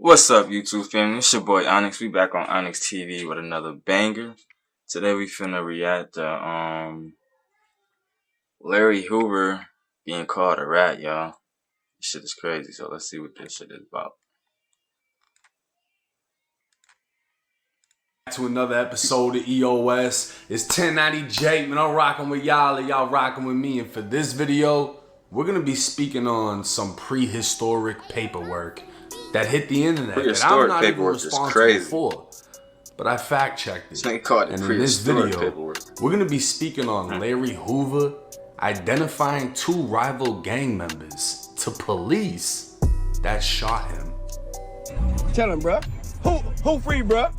What's up, YouTube family? It's your boy Onyx. We back on Onyx TV with another banger. Today we finna react to Larry Hoover being called a rat, y'all. This shit is crazy, so let's see what this shit is about. To another episode of EOS. It's 1090 Jake, man. I'm rocking with y'all and y'all rocking with me. And for this video, we're gonna be speaking on some prehistoric paperwork that hit the internet that I'm not even responsible for. But I fact checked it. And in this video, we're gonna be speaking on Larry Hoover identifying two rival gang members to police that shot him. Tell him, bruh. Who free, bruh?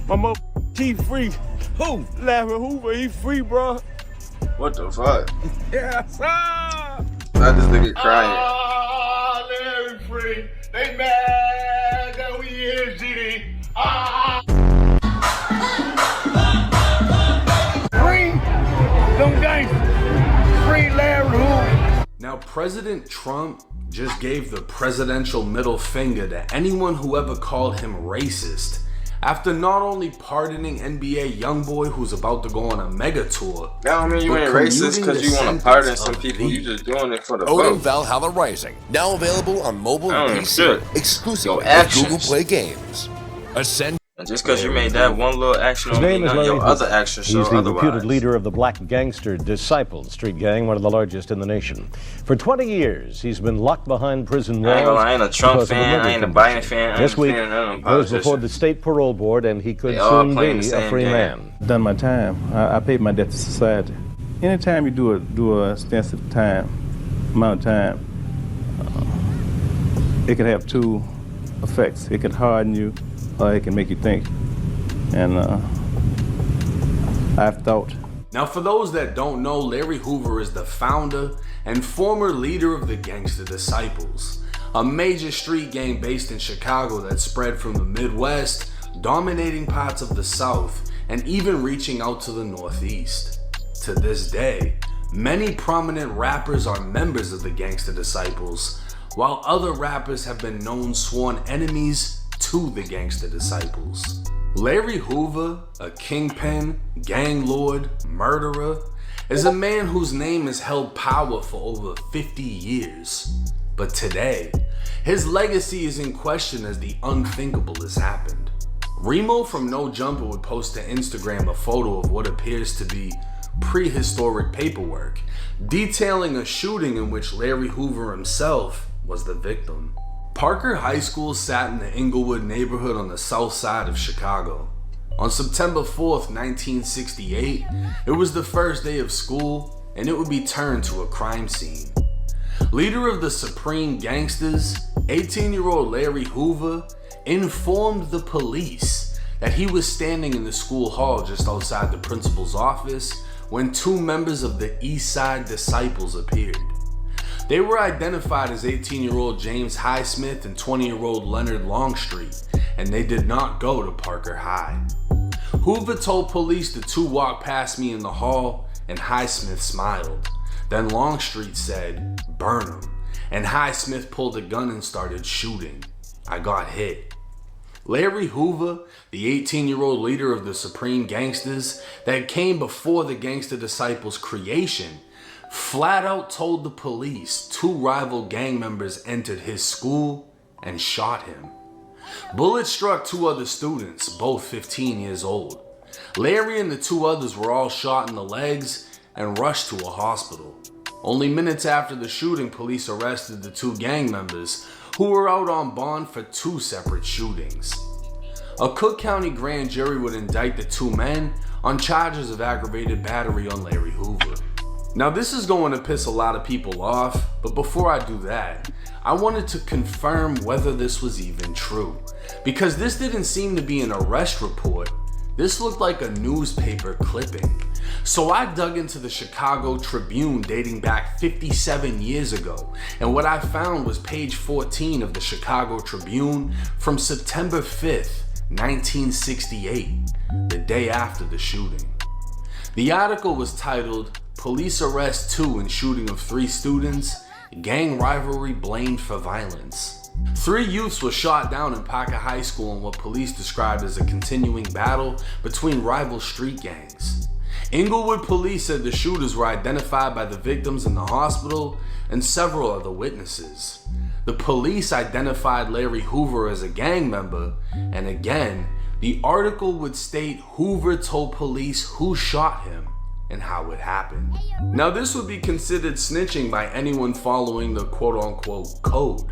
My mother, he free. Who? Larry Hoover, he free, bruh. What the fuck? Yes, sir. I just nigga crying. Larry free. They mad that we in GD. Free them gangsters. Free Larry Hoover. Now, President Trump just gave the presidential middle finger to anyone who ever called him racist, after not only pardoning NBA YoungBoy who's about to go on a mega tour. That don't mean you ain't racist because you want to pardon some people. You just doing it for the vote. Valhalla Rising, now available on mobile and PC, exclusively with Google Play Games. Ascend. And just because you made that one little action on me, none of your other actions show otherwise. He's the reputed leader of the black gangster Disciples street gang, one of the largest in the nation. For 20 years, he's been locked behind prison walls. I ain't a Trump fan, I ain't a Biden fan, this week, he was before the state parole board, and he could soon be a free man. Done my time. I paid my debt to society. Anytime you do a extensive amount of time, it can have two effects. It can harden you, or it can make you think. And I've thought. Now, for those that don't know, Larry Hoover is the founder and former leader of the Gangster Disciples, a major street gang based in Chicago that spread from the Midwest, dominating parts of the South, and even reaching out to the Northeast. To this day, many prominent rappers are members of the Gangster Disciples, while other rappers have been known sworn enemies to the Gangster Disciples. Larry Hoover, a kingpin, gang lord, murderer, is a man whose name has held power for over 50 years. But today, his legacy is in question as the unthinkable has happened. Remo from No Jumper would post to Instagram a photo of what appears to be prehistoric paperwork, detailing a shooting in which Larry Hoover himself was the victim. Parker High School sat in the Inglewood neighborhood on the south side of Chicago. On September 4th, 1968, it was the first day of school, and it would be turned to a crime scene. Leader of the Supreme Gangsters, 18-year-old Larry Hoover informed the police that he was standing in the school hall just outside the principal's office when two members of the East Side Disciples appeared. They were identified as 18-year-old James Highsmith and 20-year-old Leonard Longstreet, and they did not go to Parker High. Hoover told police the two walked past me in the hall, and Highsmith smiled. Then Longstreet said, "Burn him," and Highsmith pulled a gun and started shooting. I got hit. Larry Hoover, the 18-year-old leader of the Supreme Gangsters that came before the Gangster Disciples' creation, flat out told the police two rival gang members entered his school and shot him. Bullets struck two other students, both 15 years old. Larry and the two others were all shot in the legs and rushed to a hospital. Only minutes after the shooting, police arrested the two gang members who were out on bond for two separate shootings. A Cook County grand jury would indict the two men on charges of aggravated battery on Larry Hoover. Now, this is going to piss a lot of people off, but before I do that, I wanted to confirm whether this was even true, because this didn't seem to be an arrest report. This looked like a newspaper clipping. So I dug into the Chicago Tribune dating back 57 years ago, and what I found was page 14 of the Chicago Tribune from September 5th, 1968, the day after the shooting. The article was titled, "Police Arrest 2 in Shooting of 3 Students, Gang Rivalry Blamed for Violence." 3 youths were shot down in Parker High School in what police described as a continuing battle between rival street gangs. Inglewood police said the shooters were identified by the victims in the hospital and several other witnesses. The police identified Larry Hoover as a gang member, and again, the article would state Hoover told police who shot him and how it happened. Now, this would be considered snitching by anyone following the quote-unquote code.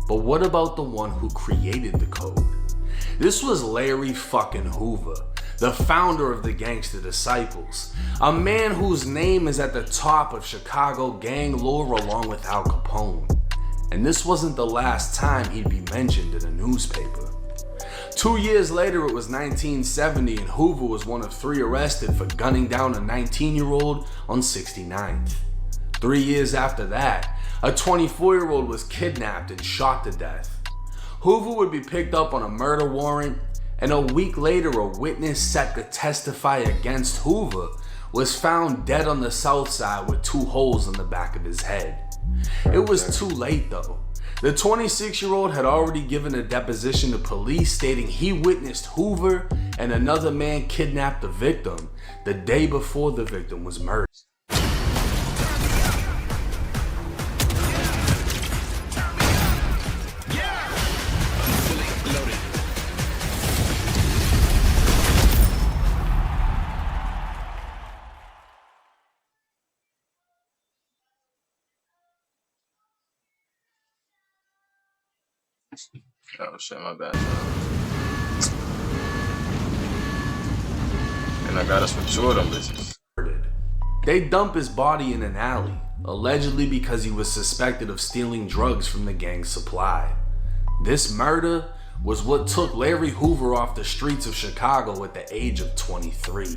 But what about the one who created the code? This was Larry fucking Hoover, the founder of the Gangster Disciples, a man whose name is at the top of Chicago gang lore along with Al Capone. And this wasn't the last time he'd be mentioned in a newspaper. 2 years later, it was 1970, and Hoover was one of 3 arrested for gunning down a 19-year-old on 69th. 3 years after that, a 24-year-old was kidnapped and shot to death. Hoover would be picked up on a murder warrant, and a week later, a witness set to testify against Hoover was found dead on the south side with 2 holes in the back of his head. It was too late though. The 26-year-old had already given a deposition to police stating he witnessed Hoover and another man kidnap the victim the day before the victim was murdered. Oh shit, my bad. And I got us for 2 of them bitches. They dump his body in an alley, allegedly because he was suspected of stealing drugs from the gang's supply. This murder was what took Larry Hoover off the streets of Chicago at the age of 23.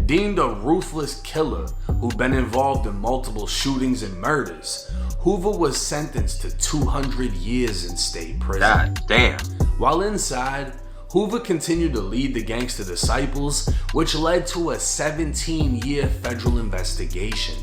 Deemed a ruthless killer who'd been involved in multiple shootings and murders, Hoover was sentenced to 200 years in state prison. God damn. While inside, Hoover continued to lead the Gangster Disciples, which led to a 17-year federal investigation.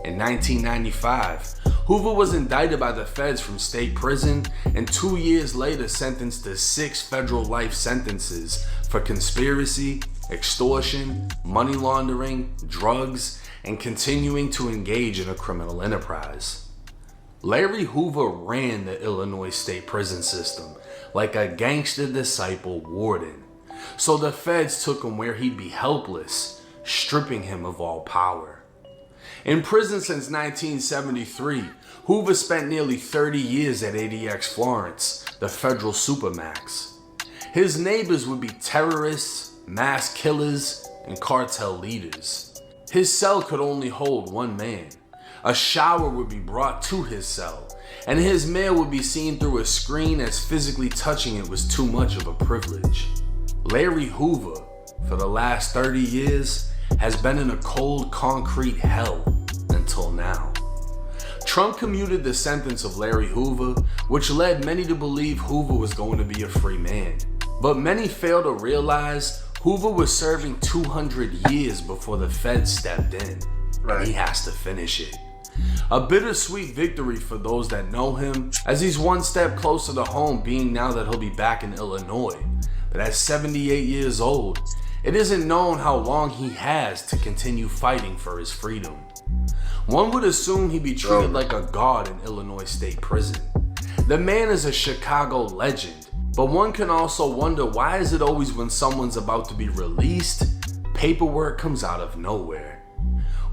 In 1995, Hoover was indicted by the feds from state prison and 2 years later sentenced to 6 federal life sentences for conspiracy, extortion, money laundering, drugs, and continuing to engage in a criminal enterprise. Larry Hoover ran the Illinois state prison system like a gangster disciple warden, so the feds took him where he'd be helpless, stripping him of all power. In prison since 1973, Hoover spent nearly 30 years at ADX Florence, the federal supermax. His neighbors would be terrorists, mass killers, and cartel leaders. His cell could only hold 1 man. A shower would be brought to his cell, and his mail would be seen through a screen as physically touching it was too much of a privilege. Larry Hoover, for the last 30 years, has been in a cold concrete hell until now. Trump commuted the sentence of Larry Hoover, which led many to believe Hoover was going to be a free man. But many fail to realize Hoover was serving 200 years before the feds stepped in. And he has to finish it. A bittersweet victory for those that know him, as he's 1 step closer to home, being now that he'll be back in Illinois. But at 78 years old, it isn't known how long he has to continue fighting for his freedom. One would assume he'd be treated like a god in Illinois State Prison. The man is a Chicago legend, but one can also wonder, why is it always when someone's about to be released, paperwork comes out of nowhere?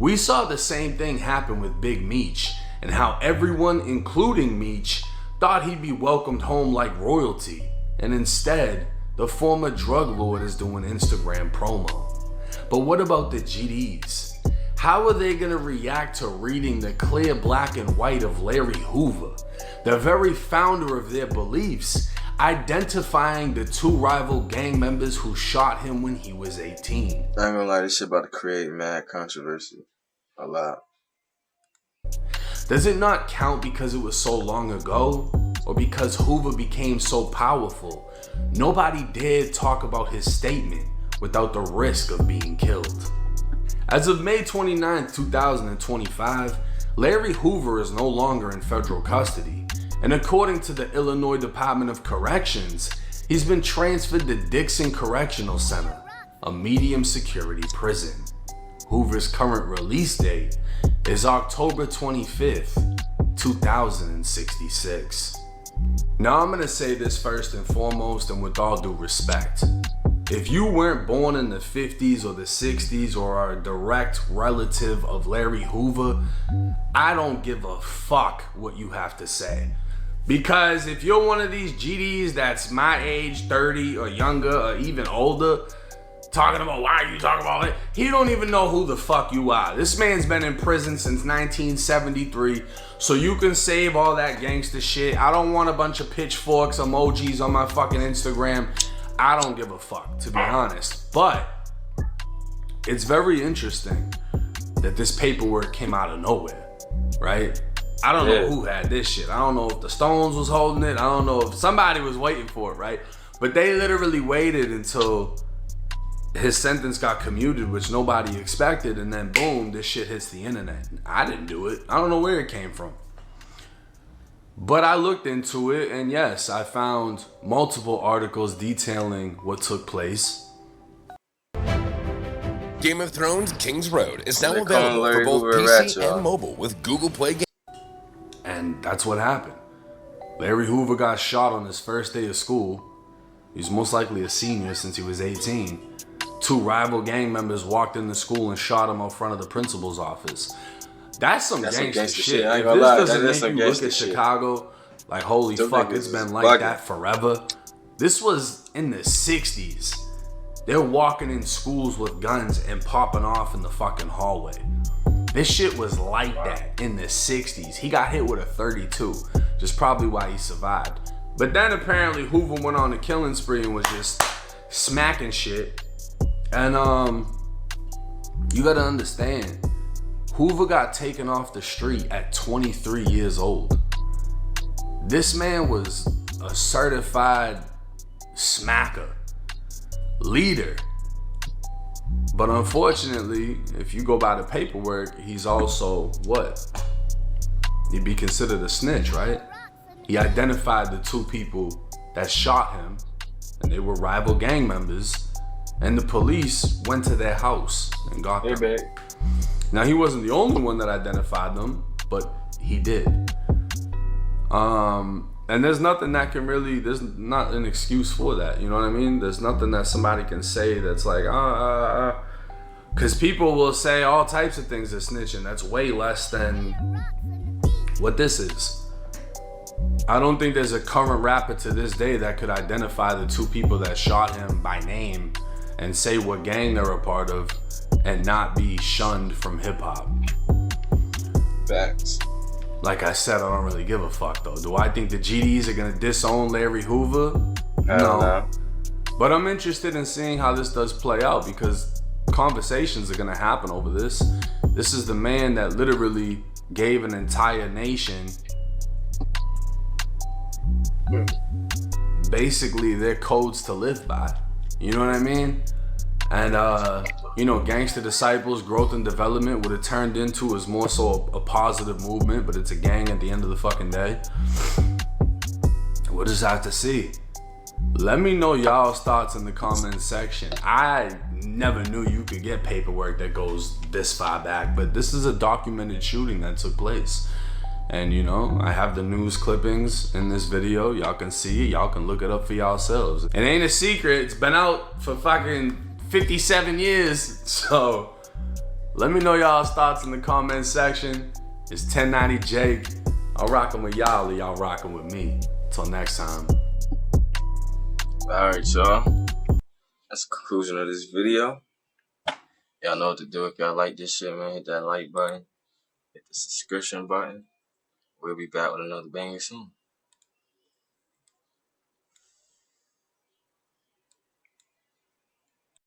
We saw the same thing happen with Big Meech, and how everyone, including Meech, thought he'd be welcomed home like royalty, and instead, the former drug lord is doing Instagram promo. But what about the GDs? How are they going to react to reading the clear black and white of Larry Hoover, the very founder of their beliefs, identifying the 2 rival gang members who shot him when he was 18? I ain't gonna lie, this shit about to create mad controversy. A lot. Does it not count because it was so long ago? Or because Hoover became so powerful, nobody dared talk about his statement without the risk of being killed? As of May 29, 2025, Larry Hoover is no longer in federal custody, And according to the Illinois Department of Corrections, he's been transferred to Dixon Correctional Center, a medium security prison. Hoover's current release date is October 25th, 2066. Now I'm gonna say this first and foremost, and with all due respect. If you weren't born in the 50s or the 60s or are a direct relative of Larry Hoover, I don't give a fuck what you have to say. Because if you're one of these GDs that's my age, 30 or younger or even older, talking about why are you talking about it, he don't even know who the fuck you are. This man's been in prison since 1973, so you can save all that gangster shit. I don't want a bunch of pitchforks emojis on my fucking Instagram. I don't give a fuck, to be honest. But it's very interesting that this paperwork came out of nowhere, right? I don't know who had this shit. I don't know if the Stones was holding it. I don't know if somebody was waiting for it, right? But they literally waited until his sentence got commuted, which nobody expected, and then boom, this shit hits the internet. I didn't do it. I don't know where it came from. But I looked into it, and yes, I found multiple articles detailing what took place. Game of Thrones King's Road is now available for both PC and mobile with Google Play Games. And that's what happened. Larry Hoover got shot on his first day of school. He's most likely a senior since he was 18. Two rival gang members walked into school and shot him out front of the principal's office. That's some gangster shit. I ain't If gonna lie, this that is doesn't some make you look gangster at shit. Chicago, like holy fuck, it's been like that forever. This was in the 60s. They're walking in schools with guns and popping off in the fucking hallway. This shit was like that in the 60s. He got hit with a 32, which is probably why he survived. But then apparently Hoover went on a killing spree and was just smacking shit. And you gotta understand, Hoover got taken off the street at 23 years old. This man was a certified smacker, leader. But unfortunately, if you go by the paperwork, he's also what? He'd be considered a snitch, right? He identified the two people that shot him, and they were rival gang members. And the police went to their house and got them. Now, he wasn't the only one that identified them, but he did. And there's nothing that can really, there's not an excuse for that. You know what I mean? There's nothing that somebody can say that's like, because people will say all types of things as snitching. That's way less than what this is. I don't think there's a current rapper to this day that could identify the two people that shot him by name and say what gang they're a part of and not be shunned from hip hop. Facts. Like I said, I don't really give a fuck though. Do I think the GDs are gonna disown Larry Hoover? No. But I'm interested in seeing how this does play out because conversations are gonna happen over this. This is the man that literally gave an entire nation basically their codes to live by. You know what I mean? And Gangster Disciples, growth and development, what it turned into is more so a positive movement, but it's a gang at the end of the fucking day. We'll just have to see. Let me know y'all's thoughts in the comments section. I never knew you could get paperwork that goes this far back, but this is a documented shooting that took place. And I have the news clippings in this video. Y'all can see it. Y'all can look it up for yourselves. It ain't a secret. It's been out for fucking 57 years. So let me know y'all's thoughts in the comments section. It's 1090 Jake. I'm rocking with y'all or y'all rocking with me. Till next time. Alright, y'all. That's the conclusion of this video. Y'all know what to do. If y'all like this shit, man, hit that like button. Hit the subscription button. We'll be back with another banger soon.